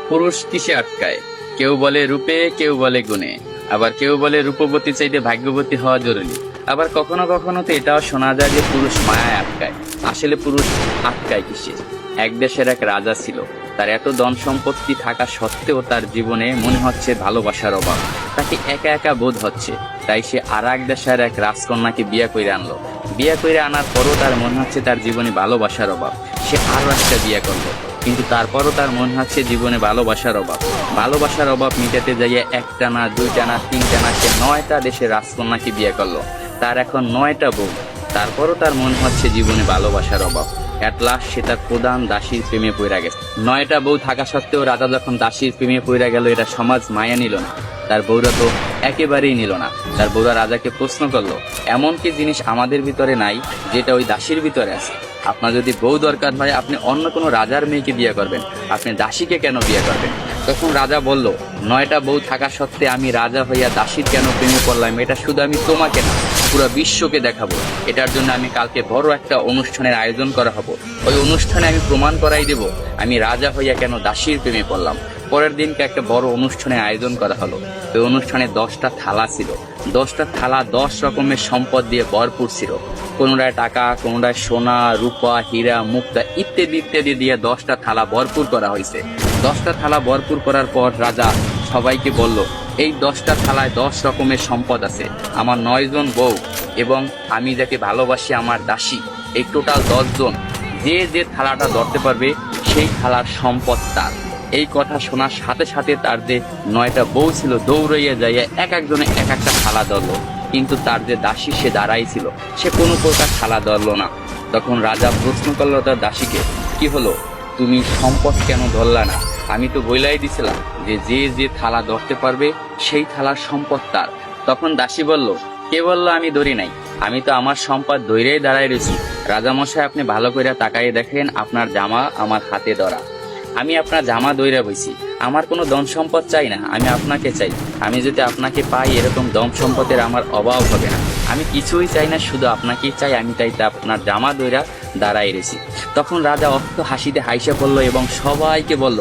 পুরুষ কিসে আটকায়? কেউ বলে রূপে, কেউ বলে গুণে, আবার কেউ বলে রূপবতী চাইতে ভাগ্যবতী হওয়া জরুরি। আবার কখনো কখনো তো এটাও শোনা যায় যে পুরুষ মায়ায় আটকায়। আসলে পুরুষ আটকায় কিসে? এক দেশের এক রাজা ছিল। তার এত ধন সম্পত্তি থাকা সত্ত্বেও তার জীবনে মনে হচ্ছে ভালোবাসার অভাব। তাকে একা একা বোধ হচ্ছে। তাই সে আর এক দেশের এক রাজকন্যাকে বিয়ে করে আনলো। বিয়ে করে আনার পরও তার মনে হচ্ছে তার জীবনে ভালোবাসার অভাব। সে আরো একটা বিয়ে করলো, কিন্তু তারপরও তার মনে হচ্ছে জীবনে ভালোবাসার অভাব। ভালোবাসার অভাব মিটাতে যাইয়ে একটা না, দুইটা না, তিনটা না, সে 9টা দেশের রাজকন্যাকে বিয়ে করলো। তার এখন 9টা বউ। তারপরও তার মনে হচ্ছে জীবনে ভালোবাসার অভাব। এট লাস্ট সে তার প্রধান দাসীর প্রেমে পড়ে গেছে। 9টা বউ থাকা সত্ত্বেও রাজা যখন দাসীর প্রেমে পড়ে গেল, এটা সমাজ মায়া নিল না। তার বউরা তো একেবারেই নিল না। তার বউরা রাজাকে প্রশ্ন করলো, এমন কি জিনিস আমাদের ভিতরে নাই যেটা ওই দাসীর ভিতরে আছে? আপনার যদি বউ দরকার হয়, আপনি অন্য কোনো রাজার মেয়েকে বিয়ে করবেন, আপনি দাসীকে কেন বিয়ে করবেন? তখন রাজা বলল, 9টা বউ থাকা সত্ত্বে আমি রাজা হইয়া দাসীর কেন প্রেমে পড়লাম, এটা শুধু আমি তোমাকে না, পুরো বিশ্বকে দেখাবো। এটার জন্য আমি কালকে বড় একটা অনুষ্ঠানের আয়োজন করা হবো। ওই অনুষ্ঠানে আমি প্রমাণ করাই দেব আমি রাজা হইয়া কেন দাসীর প্রেমে পড়লাম। পরের দিনকে একটা বড় অনুষ্ঠানের আয়োজন করা হলো। ওই অনুষ্ঠানে 10টা থালা ছিল। 10টা থালা 10 রকমের সম্পদ দিয়ে ভরপুর ছিল। কোনোটায় টাকা, কোনোটায় সোনা, রূপা, হীরা, মুক্তা ইত্যাদি ইত্যাদি দিয়ে 10টা থালা ভরপুর করা হয়েছে। 10টা থালা ভরপুর করার পর রাজা সবাইকে বলল, এই 10টা থালায় 10 রকমের সম্পদ আছে। আমার 9 জন বউ এবং আমি যাকে ভালোবাসি আমার দাসী, এই টোটাল 10 জন, যে যে থালাটা ধরতে পারবে সেই থালার সম্পদ তার। এই কথা শোনার সাথে সাথে তার যে 9টা বউ ছিল দৌড়াইয়া যাইয়া এক একজনে এক একটা থালা ধরলো, কিন্তু তার যে দাসী সে দাঁড়াই ছিল, সে কোনো প্রকার থালা ধরলো না। তখন রাজা প্রশ্ন করলো তার দাসীকে, কি হলো, তুমি সম্পদ কেন ধরলা না? আমি তো বইলাই দিছিলাম যে যে যে থালা ধরতে পারবে সেই থালার সম্পদ তার। তখন দাসী বলল, কে বললো আমি ধরি নাই? আমি তো আমার সম্পদ ধৈরেই দাঁড়াই রয়েছি। রাজামশাই, আপনি ভালো করে তাকাইয়ে দেখেন, আপনার জামা আমার হাতে ধরা। আমি আপনার জামা দইরা বইছি। আমার কোনো ধন সম্পদ চাই না, আমি আপনাকে চাই। আমি যদি আপনাকে পাই, এরকম ধন সম্পদের আমার অভাব হবে না। আমি কিছুই চাই না, শুধু আপনাকেই চাই। আমি তাই আপনার জামা দইরা দাঁড়াই রেছি। তখন রাজা অস্ত হাসিতে হাইসা পড়লো এবং সবাইকে বলল,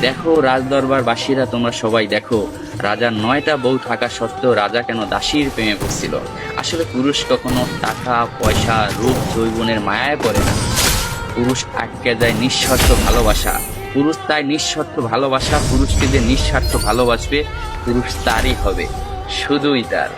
দেখো রাজদরবার বাসীরা, তোমরা সবাই দেখো, রাজার 9টা বউ থাকা সত্ত্বেও রাজা কেন দাসীর প্রেমে পড়ছিল। আসলে পুরুষ কখনো টাকা, পয়সা, রূপ, যৌবনের মায়ায় পড়ে না। পুরুষ আটকে যায় নিঃস্বার্থ ভালোবাসা। পুরুষ তাই নিঃস্বার্থ ভালোবাসা। পুরুষকে যে নিঃস্বার্থ ভালোবাসবে, পুরুষ তারই হবে, শুধুই তার।